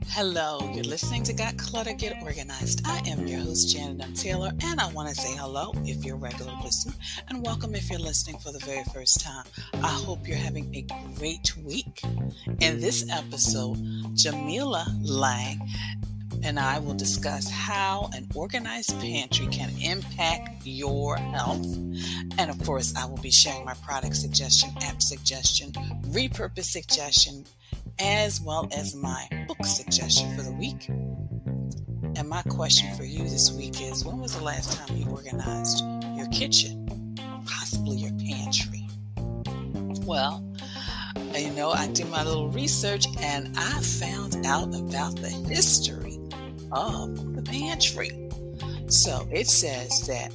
Hello, you're listening to Got Clutter, Get Organized. I am your host, Janet M. Taylor, and I want to say hello if you're a regular listener, and welcome if you're listening for the very first time. I hope you're having a great week. In this episode, Jamilah Lang and I will discuss how an organized pantry can impact your health. And of course, I will be sharing my product suggestion, app suggestion, repurpose suggestion, as well as my book suggestion for the week. And my question for you this week is, when was the last time you organized your kitchen, possibly your pantry? Well, I did my little research and I found out about the history of the pantry. So it says that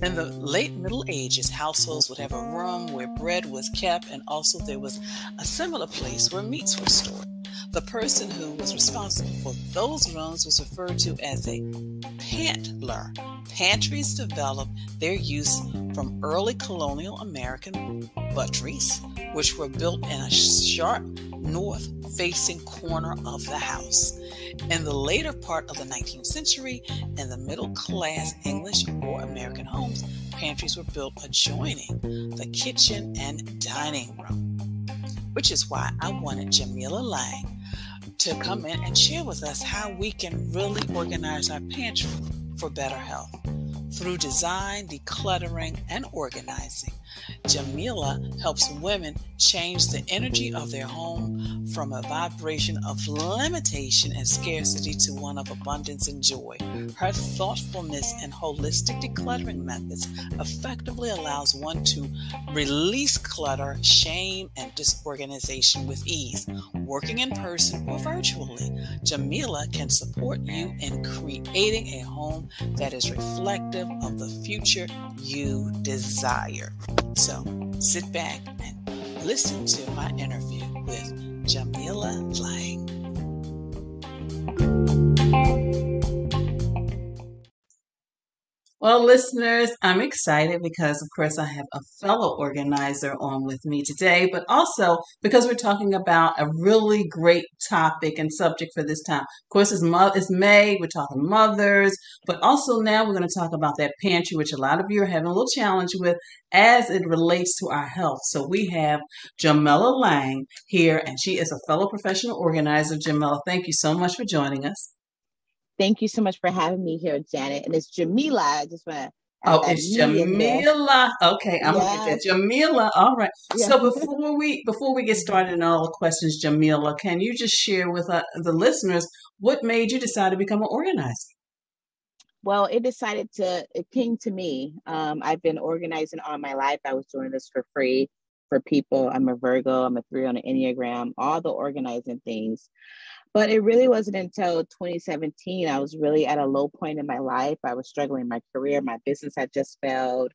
in the late Middle Ages, households would have a room where bread was kept, and also there was a similar place where meats were stored. The person who was responsible for those rooms was referred to as a pantler. Pantries developed their use from early colonial American butteries, which were built in a sharp north-facing corner of the house. In the later part of the 19th century, in the middle-class English or American homes, pantries were built adjoining the kitchen and dining room, which is why I wanted Jamilah Lang to come in and share with us how we can really organize our pantry for better health. Through design, decluttering, and organizing, Jamilah helps women change the energy of their home from a vibration of limitation and scarcity to one of abundance and joy. Her thoughtfulness and holistic decluttering methods effectively allows one to release clutter, shame, and disorganization with ease, working in person or virtually. Jamilah can support you in creating a home that is reflective of the future you desire. So sit back and listen to my interview with Jamilah Lang. Well, listeners, I'm excited because, of course, I have a fellow organizer on with me today, but also because we're talking about a really great topic and subject for this time. Of course, it's May, we're talking mothers, but also now we're going to talk about that pantry, which a lot of you are having a little challenge with as it relates to our health. So we have Jamilah Lang here, and she is a fellow professional organizer. Jamilah, thank you so much for joining us. Thank you so much for having me here, Janet. And it's Jamilah. I just want to add Oh, it's Jamilah. Okay, I'm gonna get that. Jamilah. All right. Yeah. So before we get started on all the questions, Jamilah, can you just share with the listeners what made you decide to become an organizer? Well, it came to me. I've been organizing all my life. I was doing this for free for people. I'm a Virgo. I'm a 3 on the Enneagram, all the organizing things. But it really wasn't until 2017, I was really at a low point in my life. I was struggling in my career. My business had just failed.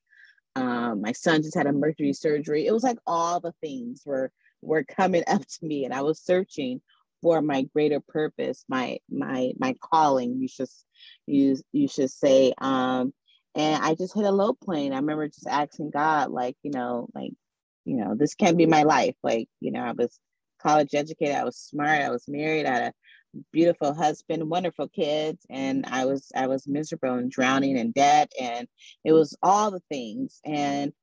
My son just had a mercury surgery. It was like all the things were coming up to me, and I was searching for my greater purpose, my calling, you should say. And I just hit a low point. I remember just asking God, this can't be my life. I was college educated, I was smart, I was married, I had a beautiful husband, wonderful kids, and I was miserable and drowning in debt, and it was all the things. And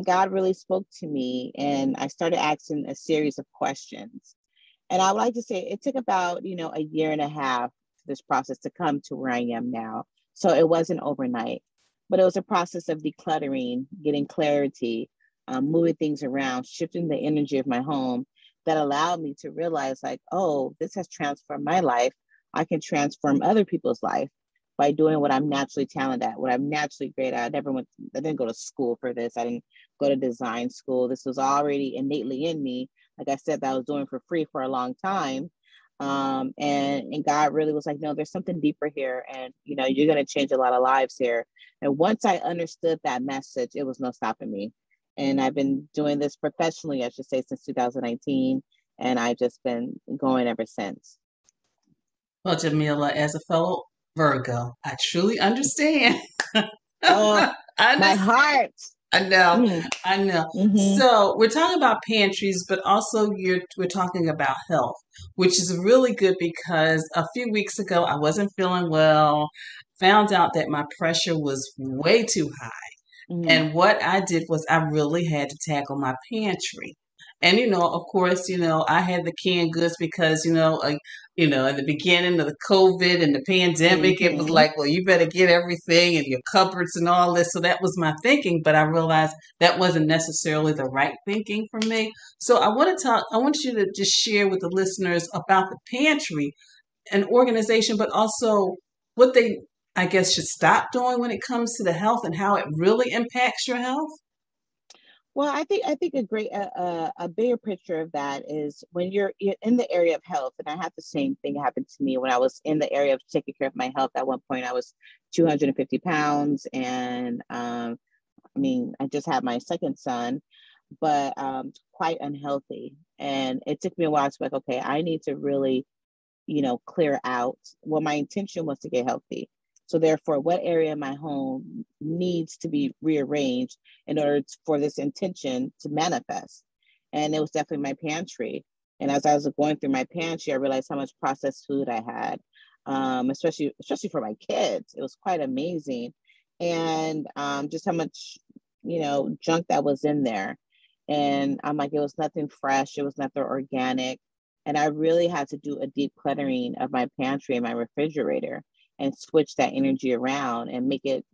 God really spoke to me, and I started asking a series of questions. And I would like to say it took about a year and a half for this process to come to where I am now. So it wasn't overnight, but it was a process of decluttering, getting clarity, moving things around, shifting the energy of my home, that allowed me to realize this has transformed my life. I can transform other people's life by doing what I'm naturally talented at, what I'm naturally great at. I didn't go to school for this. I didn't go to design school. This was already innately in me. Like I said, that I was doing for free for a long time. And God really was like, no, there's something deeper here. And, you're going to change a lot of lives here. And once I understood that message, it was no stopping me. And I've been doing this professionally, I should say, since 2019. And I've just been going ever since. Well, Jamilah, as a fellow Virgo, I truly understand. Oh, my heart. I know, Mm, I know. mm-hmm, So we're talking about pantries, but also we're talking about health, which is really good because a few weeks ago I wasn't feeling well, found out that my pressure was way too high. mm-hmm, And what I did was I really had to tackle my pantry. And of course, I had the canned goods because in the beginning of the COVID and the pandemic, it was mm-hmm. like, well, you better get everything in your cupboards and all this. So that was my thinking, but I realized that wasn't necessarily the right thinking for me. So I want you to just share with the listeners about the pantry an organization, but also what they, I guess, should stop doing when it comes to the health and how it really impacts your health. Well, I think a bigger picture of that is when you're in the area of health, and I had the same thing happen to me when I was in the area of taking care of my health. At one point, I was 250 pounds, and I mean, I just had my second son, but quite unhealthy. And it took me a while to be like, okay, I need to really, clear out. Well, my intention was to get healthy. So therefore, what area of my home needs to be rearranged in order for this intention to manifest? And it was definitely my pantry. And as I was going through my pantry, I realized how much processed food I had, especially for my kids. It was quite amazing, and just how much junk that was in there. And I'm like, it was nothing fresh. It was nothing organic. And I really had to do a deep cluttering of my pantry and my refrigerator and switch that energy around and make it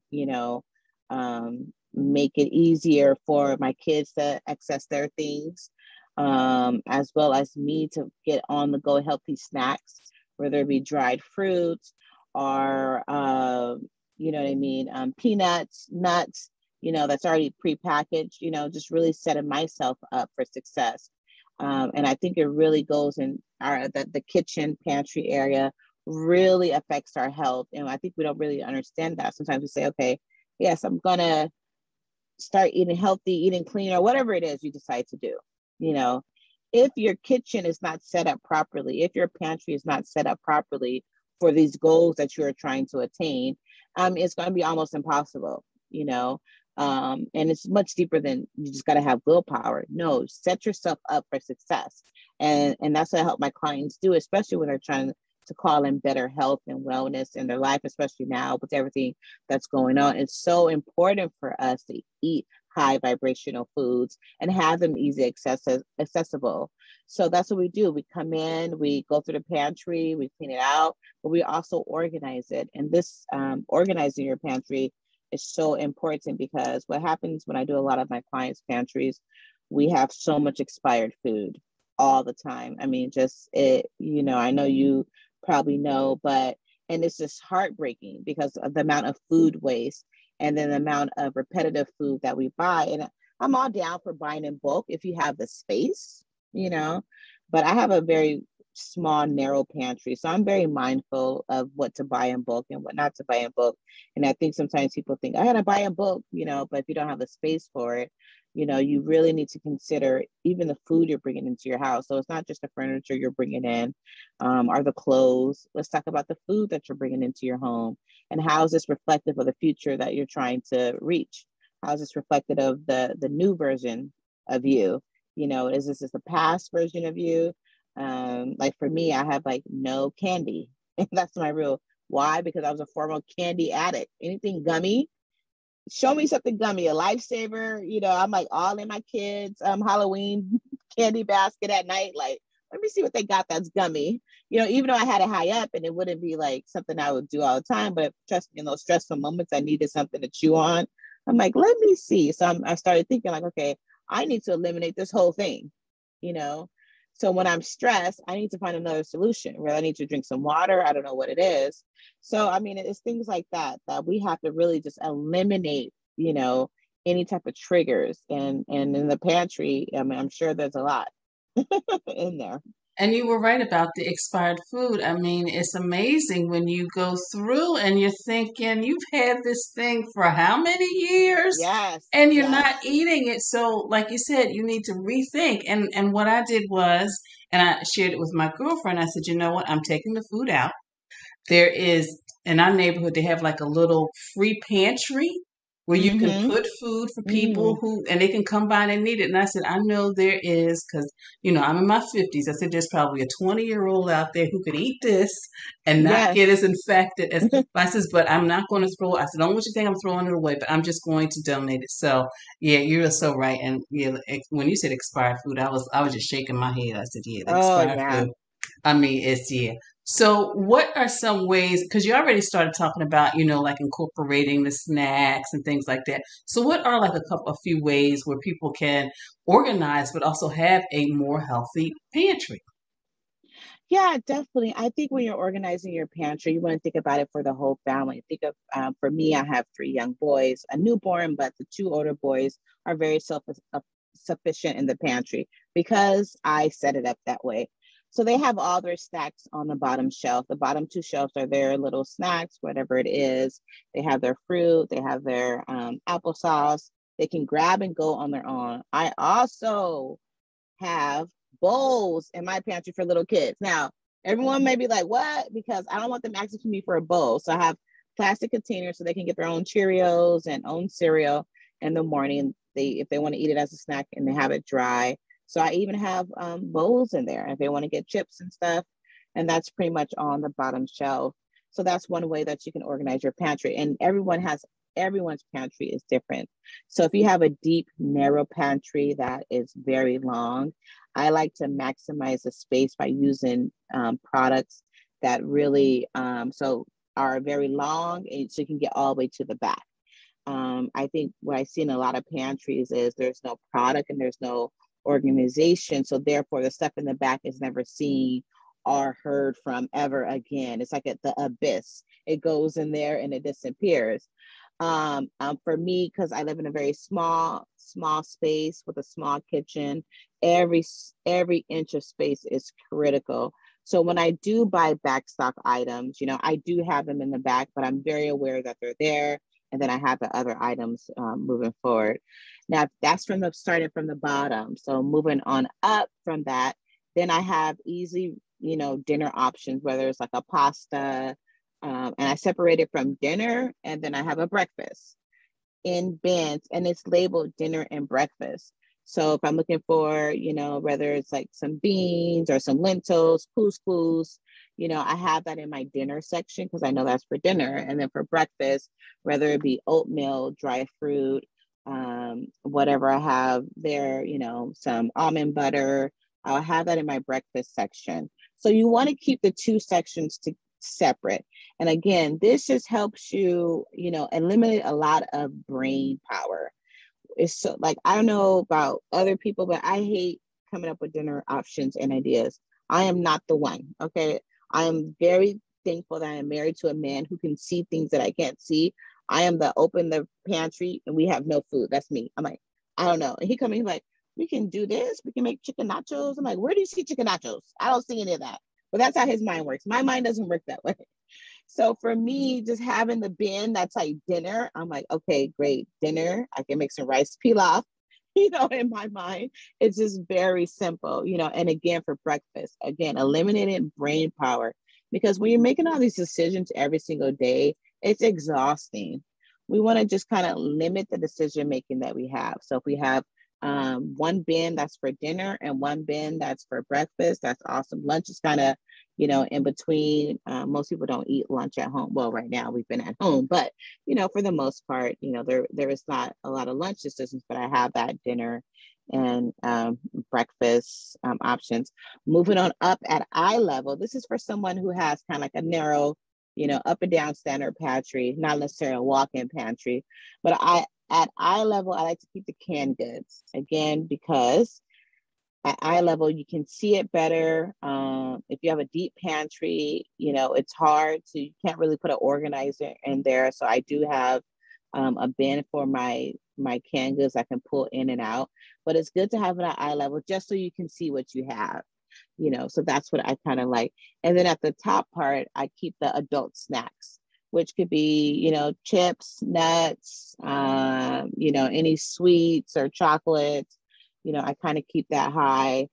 easier for my kids to access their things, as well as me to get on the go healthy snacks, whether it be dried fruits or, you know what I mean, peanuts, nuts, that's already prepackaged, just really setting myself up for success. And I think it really goes in the kitchen pantry area really affects our health. And I think we don't really understand that. Sometimes we say, okay, yes, I'm gonna start eating healthy, eating clean, or whatever it is you decide to do. You know, if your kitchen is not set up properly, if your pantry is not set up properly for these goals that you're trying to attain, it's going to be almost impossible. And it's much deeper than you just got to have willpower. No, set yourself up for success, and that's what I help my clients do, especially when they're trying to call in better health and wellness in their life, especially now with everything that's going on. It's so important for us to eat high vibrational foods and have them accessible. So that's what we do. We come in, we go through the pantry, we clean it out, but we also organize it. And this organizing your pantry is so important because what happens when I do a lot of my clients' pantries, we have so much expired food all the time. I mean, just it, I know you probably know, but and it's just heartbreaking because of the amount of food waste and then the amount of repetitive food that we buy. And I'm all down for buying in bulk if you have the space, you know, but I have a very small, narrow pantry. So I'm very mindful of what to buy in bulk and what not to buy in bulk. And I think sometimes people think, I gotta buy in bulk, but if you don't have the space for it, you really need to consider even the food you're bringing into your house. So it's not just the furniture you're bringing in, or the clothes. Let's talk about the food that you're bringing into your home and how is this reflective of the future that you're trying to reach? How is this reflective of the new version of you? Is this the past version of you? Like for me, I have like no candy. And that's my rule. Why? Because I was a former candy addict. Anything gummy, show me something gummy, a lifesaver. I'm like all in my kids' Halloween candy basket at night. Like, let me see what they got that's gummy. Even though I had it high up and it wouldn't be like something I would do all the time, but trust me, in those stressful moments, I needed something to chew on. I'm like, let me see. So I started thinking like, okay, I need to eliminate this whole thing, you know? So when I'm stressed, I need to find another solution where I need to drink some water. I don't know what it is. So, I mean, it's things like that we have to really just eliminate, any type of triggers. And in the pantry, I mean, I'm sure there's a lot in there. And you were right about the expired food. I mean, it's amazing when you go through and you're thinking, you've had this thing for how many years? Yes, And you're yes. not eating it. So, like you said, you need to rethink. And what I did was, and I shared it with my girlfriend, I said, you know what? I'm taking the food out. There is in our neighborhood, they have like a little free pantry where you can Mm-hmm. put food for people Mm. who, and they can come by and they need it. And I said, I know there is, because, I'm in my 50s. I said, there's probably a 20-year-old out there who could eat this and not get as Yes. infected as, I says, but I'm not going to throw, I said, don't want you to think I'm throwing it away, but I'm just going to donate it. So yeah, you're so right. And yeah, when you said expired food, I was just shaking my head. I said, yeah, the Oh, expired yeah. food. I mean, it's yeah. So, what are some ways? Because you already started talking about, like incorporating the snacks and things like that. So, what are like a few ways where people can organize, but also have a more healthy pantry? Yeah, definitely. I think when you're organizing your pantry, you want to think about it for the whole family. Think of, for me, I have three young boys, a newborn, but the two older boys are very sufficient in the pantry because I set it up that way. So they have all their snacks on the bottom shelf. The bottom two shelves are their little snacks, whatever it is. They have their fruit, they have their applesauce. They can grab and go on their own. I also have bowls in my pantry for little kids. Now, everyone may be like, what? Because I don't want them asking me for a bowl. So I have plastic containers so they can get their own Cheerios and own cereal in the morning. If they want to eat it as a snack and they have it dry. So I even have bowls in there if they want to get chips and stuff. And that's pretty much on the bottom shelf. So that's one way that you can organize your pantry. And everyone's pantry is different. So if you have a deep, narrow pantry that is very long, I like to maximize the space by using products that really are very long, and so you can get all the way to the back. I think what I see in a lot of pantries is there's no product and there's no organization. So therefore, the stuff in the back is never seen or heard from ever again. It's like at the abyss. It goes in there and it disappears. For me, because I live in a very small space with a small kitchen, every inch of space is critical. So when I do buy backstock items, I do have them in the back, but I'm very aware that they're there. And then I have the other items moving forward. Now that's starting from the bottom. So moving on up from that, then I have easy, dinner options, whether it's like a pasta, and I separate it from dinner, and then I have a breakfast in bins, and it's labeled dinner and breakfast. So if I'm looking for, whether it's like some beans or some lentils, couscous, I have that in my dinner section because I know that's for dinner. And then for breakfast, whether it be oatmeal, dry fruit, whatever I have there, some almond butter, I'll have that in my breakfast section. So you want to keep the two sections separate. And again, this just helps you, eliminate a lot of brain power. It's so like, I don't know about other people, but I hate coming up with dinner options and ideas. I am not the one. Okay. I am very thankful that I am married to a man who can see things that I can't see. I am the open the pantry and we have no food. That's me. I'm like, I don't know. And he come in, he's like, we can do this. We can make chicken nachos. I'm like, where do you see chicken nachos? I don't see any of that. But that's how his mind works. My mind doesn't work that way. So for me, just having the bin that's like dinner, I'm like, okay, great, dinner. I can make some rice pilaf, in my mind. It's just very simple, and again, for breakfast, again, eliminating brain power. Because when you're making all these decisions every single day, it's exhausting. We want to just kind of limit the decision making that we have. So if we have one bin that's for dinner and one bin that's for breakfast, that's awesome. Lunch is kind of, in between. Most people don't eat lunch at home. Well, right now we've been at home, but for the most part, there is not a lot of lunch decisions, but I have that dinner and breakfast options. Moving on up at eye level, this is for someone who has kind of like a narrow, up and down standard pantry, not necessarily a walk-in pantry, but at eye level, I like to keep the canned goods again, because at eye level, you can see it better. If you have a deep pantry, it's hard to, you can't really put an organizer in there. So I do have a bin for my canned goods I can pull in and out, but it's good to have it at eye level just so you can see what you have, so that's what I kind of like. And then at the top part, I keep the adult snacks, which could be, chips, nuts, any sweets or chocolates. I kind of keep that high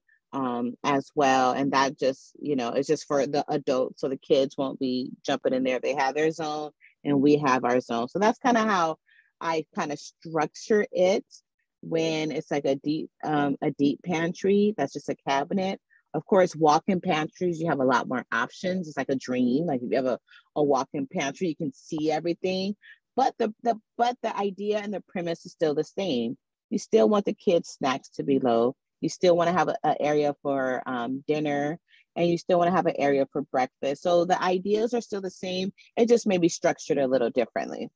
as well. And that just, it's just for the adults. So the kids won't be jumping in there. They have their zone and we have our zone. So that's kind of how I kind of structure it when it's like a deep pantry. That's just a cabinet. Of course, walk-in pantries, you have a lot more options. It's like a dream. Like if you have a walk-in pantry, you can see everything. But the idea and the premise is still the same. You still want the kids' snacks to be low. You still want to have an area for dinner, and you still want to have an area for breakfast. So the ideas are still the same. It just may be structured a little differently.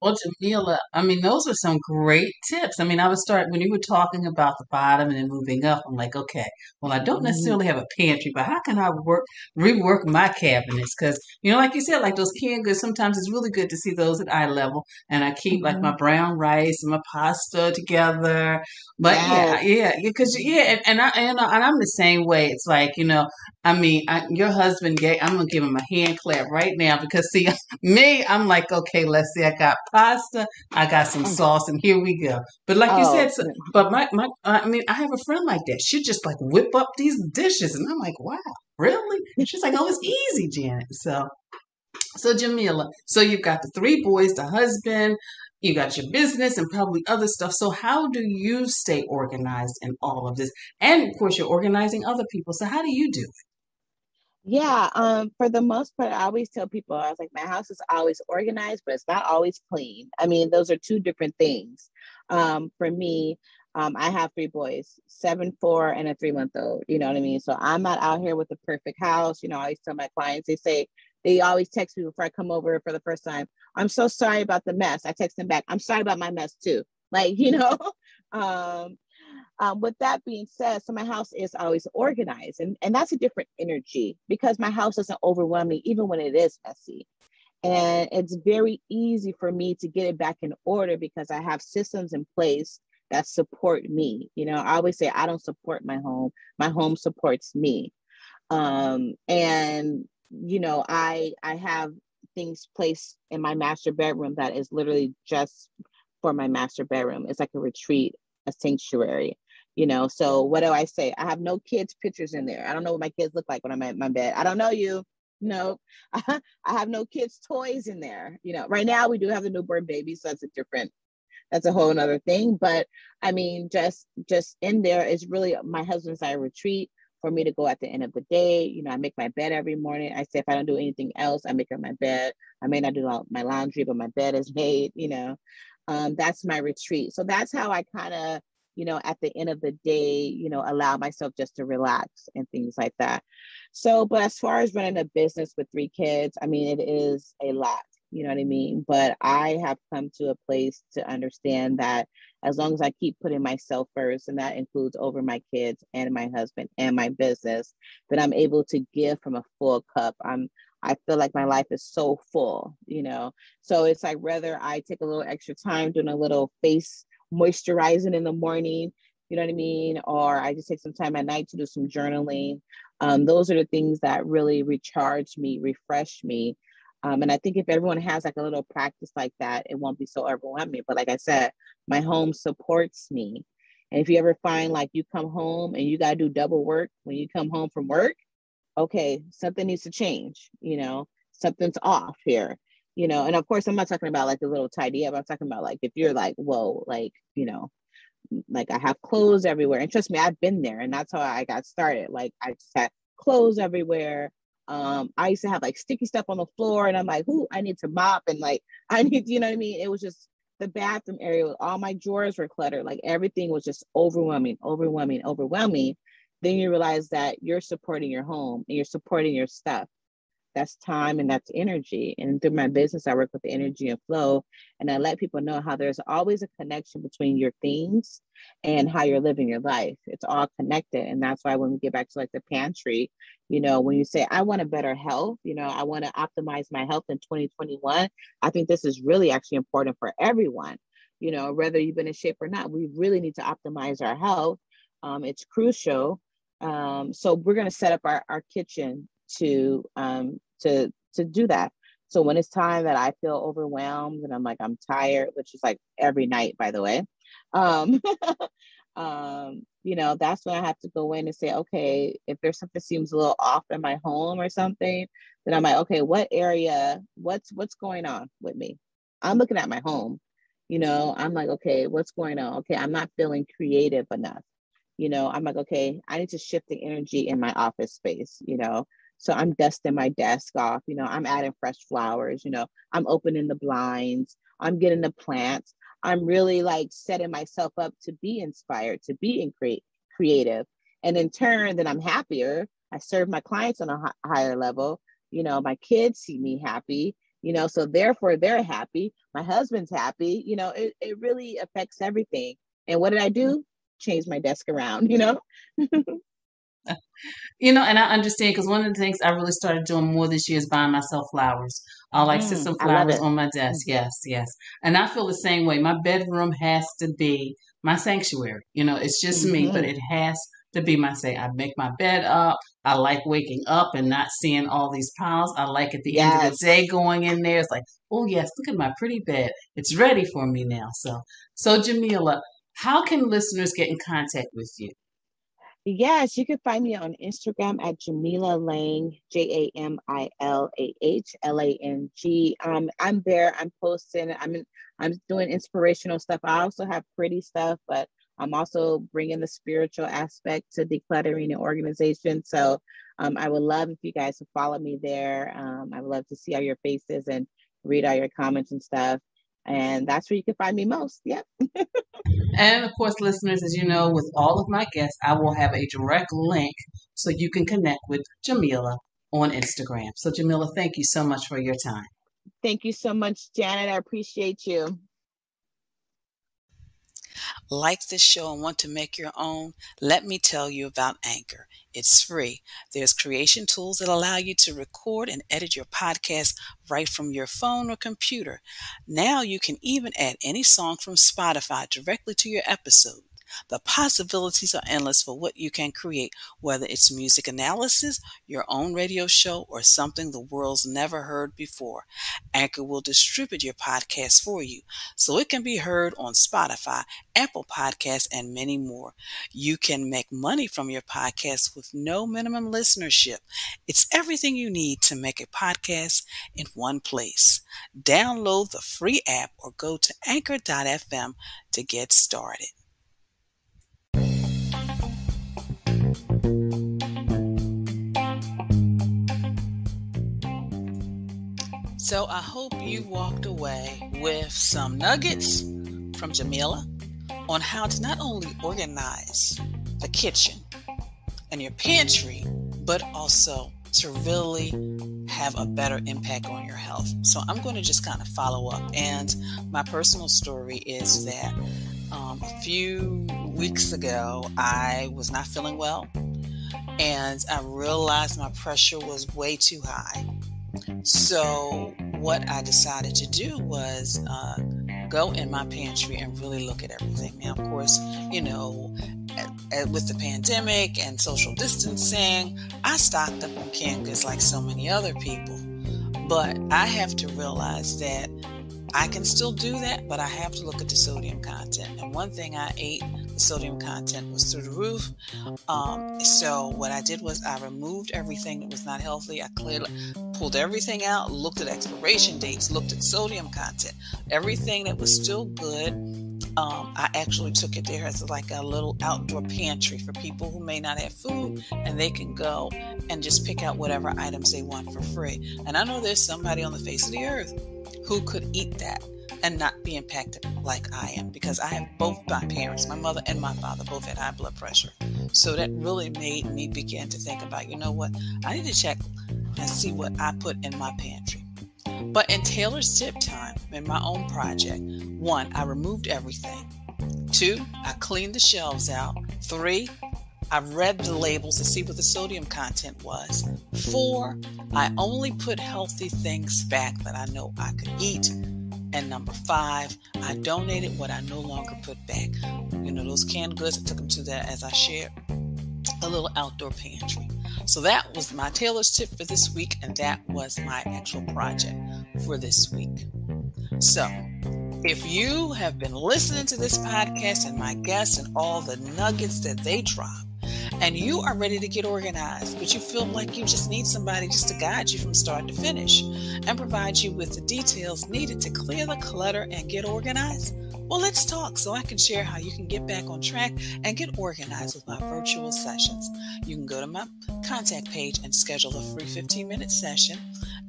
Well, Jamila, I mean, those are some great tips. I mean, I was starting when you were talking about the bottom and then moving up. I'm like, okay, well, I don't Mhm. necessarily have a pantry, but how can I rework my cabinets? Because, like you said, like those canned goods, sometimes it's really good to see those at eye level. And I keep like my Mhm. brown rice and my pasta together. But yeah, Yes. yeah, because yeah, and I'm the same way. It's like, I mean, your husband gave, I'm gonna give him a hand clap right now because see, me, I'm like, okay, let's see. I got pasta, I got some Oh, sauce, and here we go. But like you oh, said, but I mean, I have a friend like that. She just like whip up these dishes, and I'm like, wow, really? She's like, oh, it's easy, Janet. So Jamila, so you've got the three boys, the husband, you got your business, and probably other stuff. So how do you stay organized in all of this? And of course, you're organizing other people. So how do you do? yeah. For the most part, I always tell people, I was like, my house is always organized, but it's not always clean. I mean, those are two different things. For me, I have three boys, 7, 4, and a 3-month old. You know what I mean? So I'm not out here with the perfect house. I always tell my clients, they always text me before I come over for the first time. I'm so sorry about the mess. I text them back. I'm sorry about my mess too. Like, um, with that being said, so my house is always organized, and that's a different energy because my house doesn't overwhelm me even when it is messy. And it's very easy for me to get it back in order because I have systems in place that support me. I always say I don't support my home supports me. And I have things placed in my master bedroom that is literally just for my master bedroom. It's like a retreat, a sanctuary. So what do I say? I have no kids pictures in there. I don't know what my kids look like when I'm at my bed. I don't know you. No. I have no kids toys in there. Right now we do have the newborn baby, so that's a whole other thing. But I mean, just in there is really my husband's I retreat for me to go at the end of the day. I make my bed every morning. I say if I don't do anything else, I make up my bed. I may not do my laundry, but my bed is made. That's my retreat. So that's how I kind of, at the end of the day, allow myself just to relax and things like that. So, but as far as running a business with 3 kids, I mean, it is a lot. You know what I mean? But I have come to a place to understand that as long as I keep putting myself first, and that includes over my kids and my husband and my business, that I'm able to give from a full cup. I feel like my life is so full. So it's like whether I take a little extra time doing a little face moisturizing in the morning, you know what I mean? Or I just take some time at night to do some journaling. Those are the things that really recharge me, refresh me. And I think if everyone has like a little practice like that, it won't be so overwhelming. But like I said, my home supports me. And if you ever find like you come home and you got to do double work when you come home from work, okay, something needs to change. Something's off here. And of course, I'm not talking about like the little tidy up. I'm talking about like if you're like, whoa, like I have clothes everywhere. And trust me, I've been there, and that's how I got started. Like I just had clothes everywhere. I used to have like sticky stuff on the floor, and I'm like, "Ooh, I need to mop," and like I need, you know what I mean? It was just the bathroom area. All my drawers were cluttered. Like everything was just overwhelming, overwhelming, overwhelming. Then you realize that you're supporting your home and you're supporting your stuff. That's time and that's energy. And through my business, I work with the energy and flow. And I let people know how there's always a connection between your things and how you're living your life. It's all connected. And that's why when we get back to like the pantry, when you say, I want a better health, I want to optimize my health in 2021. I think this is really actually important for everyone. Whether you've been in shape or not, we really need to optimize our health. It's crucial. So we're going to set up our kitchen to do that. So when it's time that I feel overwhelmed and I'm like I'm tired, which is like every night, by the way, um, That's when I have to go in and say, okay, if there's something seems a little off in my home or something, then I'm like, okay, what's going on with me? I'm looking at my home, I'm like, okay, what's going on? Okay, I'm not feeling creative enough. I'm like, okay, I need to shift the energy in my office space. So I'm dusting my desk off, I'm adding fresh flowers, I'm opening the blinds, I'm getting the plants. I'm really like setting myself up to be inspired, to be creative. And in turn, then I'm happier. I serve my clients on a higher level. My kids see me happy, so therefore they're happy. My husband's happy. It really affects everything. And what did I do? Change my desk around. And I understand because one of the things I really started doing more this year is buying myself flowers. I'll like sit some I love flowers it. on my desk. Yes, yes. And I feel the same way. My bedroom has to be my sanctuary. It's just me, but it has to be my say. I make my bed up. I like waking up and not seeing all these piles. I like at the end of the day going in there. It's like, oh yes, look at my pretty bed. It's ready for me now. So Jamilah, how can listeners get in contact with you? Yes, you can find me on Instagram at Jamilah Lang, JamilahLang. I'm there. I'm posting. I'm doing inspirational stuff. I also have pretty stuff, but I'm also bringing the spiritual aspect to decluttering and organization. So I would love if you guys would follow me there. I would love to see all your faces and read all your comments and stuff. And that's where you can find me most. Yep. And of course, listeners, as you know, with all of my guests, I will have a direct link so you can connect with Jamilah on Instagram. So, Jamilah, thank you so much for your time. Thank you so much, Janet. I appreciate you. Like this show and want to make your own? Let me tell you about Anchor. It's free. There's creation tools that allow you to record and edit your podcast right from your phone or computer. Now you can even add any song from Spotify directly to your episode. The possibilities are endless for what you can create, whether it's music analysis, your own radio show, or something the world's never heard before. Anchor will distribute your podcast for you so it can be heard on Spotify, Apple Podcasts, and many more. You can make money from your podcast with no minimum listenership. It's everything you need to make a podcast in one place. Download the free app or go to anchor.fm to get started. So I hope you walked away with some nuggets from Jamilah on how to not only organize the kitchen and your pantry, but also to really have a better impact on your health. So I'm going to just kind of follow up. And my personal story is that a few weeks ago, I was not feeling well. And I realized my pressure was way too high. So what I decided to do was go in my pantry and really look at everything. Now, of course, with the pandemic and social distancing, I stocked up on canned goods like so many other people. But I have to realize that I can still do that, but I have to look at the sodium content. And one thing I ate, the sodium content was through the roof. So what I did was I removed everything that was not healthy. I pulled everything out, looked at expiration dates, looked at sodium content. Everything that was still good, I actually took it there as like a little outdoor pantry for people who may not have food, and they can go and just pick out whatever items they want for free. And I know there's somebody on the face of the earth who could eat that and not be impacted like I am, because I have both my parents, my mother and my father, both had high blood pressure. So that really made me begin to think about, you know what, I need to check and see what I put in my pantry. But in Taylor's tip time, in my own project, 1, I removed everything. 2, I cleaned the shelves out. 3, I read the labels to see what the sodium content was. 4, I only put healthy things back that I know I could eat. And number 5, I donated what I no longer put back. Those canned goods, I took them to that, as I shared, a little outdoor pantry. So that was my Taylor's tip for this week, and that was my actual project for this week. So If you have been listening to this podcast and my guests and all the nuggets that they drop, and you are ready to get organized, but you feel like you just need somebody just to guide you from start to finish and provide you with the details needed to clear the clutter and get organized, well, let's talk so I can share how you can get back on track and get organized with my virtual sessions. You can go to my contact page and schedule a free 15-minute session.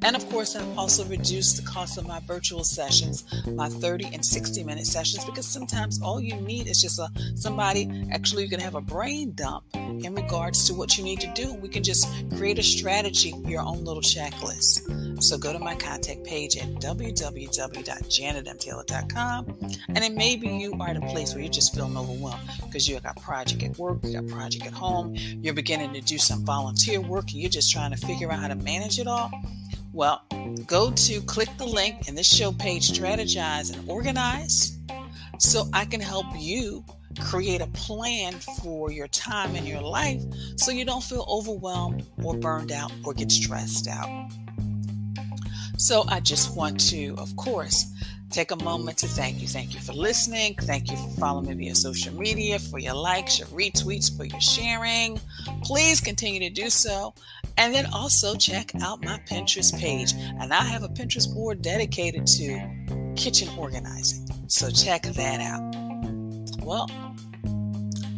And of course, I've also reduced the cost of my virtual sessions, my 30 and 60-minute sessions, because sometimes all you need is just somebody, actually you can have a brain dump in regards to what you need to do. We can just create a strategy, your own little checklist. So go to my contact page at www.janetmtaylor.com. And then maybe you are at a place where you're just feeling overwhelmed because you got a project at work, you got a project at home, you're beginning to do some volunteer work, and you're just trying to figure out how to manage it all. Well, click the link in this show page, Strategize and Organize, so I can help you create a plan for your time and your life so you don't feel overwhelmed or burned out or get stressed out. So I just want to, of course, take a moment to thank you. Thank you for listening. Thank you for following me via social media, for your likes, your retweets, for your sharing. Please continue to do so. And then also check out my Pinterest page. And I have a Pinterest board dedicated to kitchen organizing. So check that out. Well,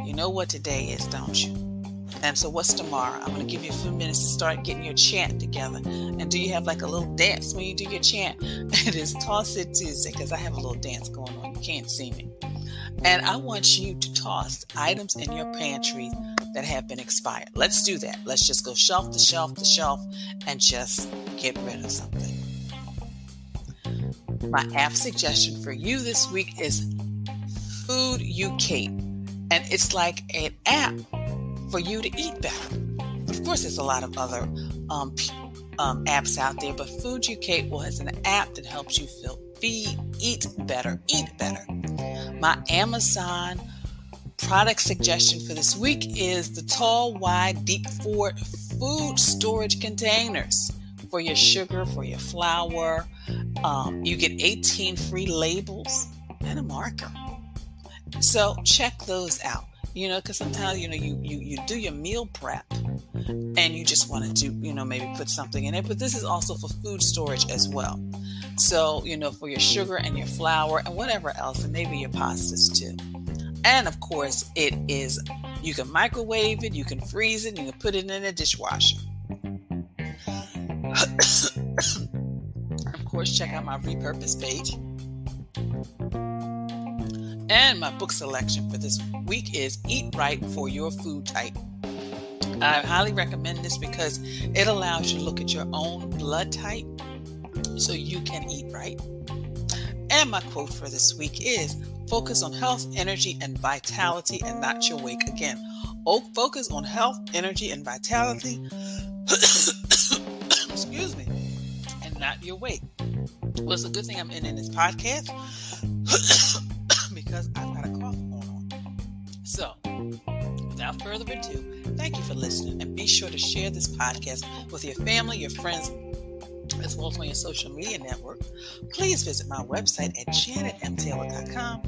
you know what today is, don't you? And so what's tomorrow? I'm going to give you a few minutes to start getting your chant together. And do you have like a little dance when you do your chant? It is Toss It Tuesday, because I have a little dance going on. You can't see me. And I want you to toss items in your pantry that have been expired. Let's do that. Let's just go shelf to shelf to shelf and just get rid of something. My app suggestion for you this week is Food UK. And it's like an app for you to eat better. Of course, there's a lot of other apps out there, but Food UK has an app that helps you eat better. My Amazon product suggestion for this week is the tall, wide, deep food storage containers for your sugar, for your flour. You get 18 free labels and a marker. So check those out. Because sometimes, you do your meal prep and you just want to do, maybe put something in it. But this is also for food storage as well. So, for your sugar and your flour and whatever else, and maybe your pastas too. And of course, you can microwave it, you can freeze it, you can put it in a dishwasher. Of course, check out my repurpose page. And my book selection for this week is Eat Right for Your Food Type. I highly recommend this because it allows you to look at your own blood type so you can eat right. And my quote for this week is, focus on health, energy, and vitality and not your weight. Again, focus on health, energy, and vitality. Excuse me. And not your weight. Well, it's a good thing I'm in this podcast because I've got a cough going on. So, without further ado, thank you for listening, and be sure to share this podcast with your family, your friends, as well as on your social media network. Please visit my website at janetmtaylor.com.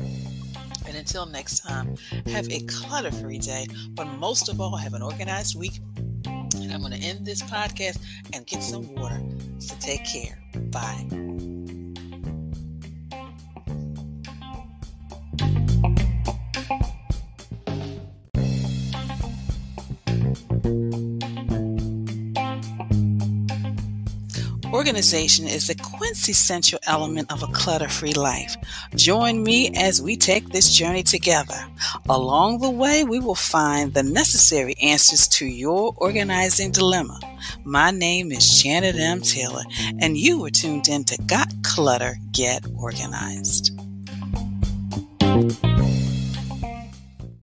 And until next time, have a clutter-free day, but most of all, have an organized week. And I'm going to end this podcast and get some water. So take care. Bye. Organization is a quintessential element of a clutter-free life. Join me as we take this journey together. Along the way, we will find the necessary answers to your organizing dilemma. My name is Janet M. Taylor, and you were tuned in to Got Clutter, Get Organized.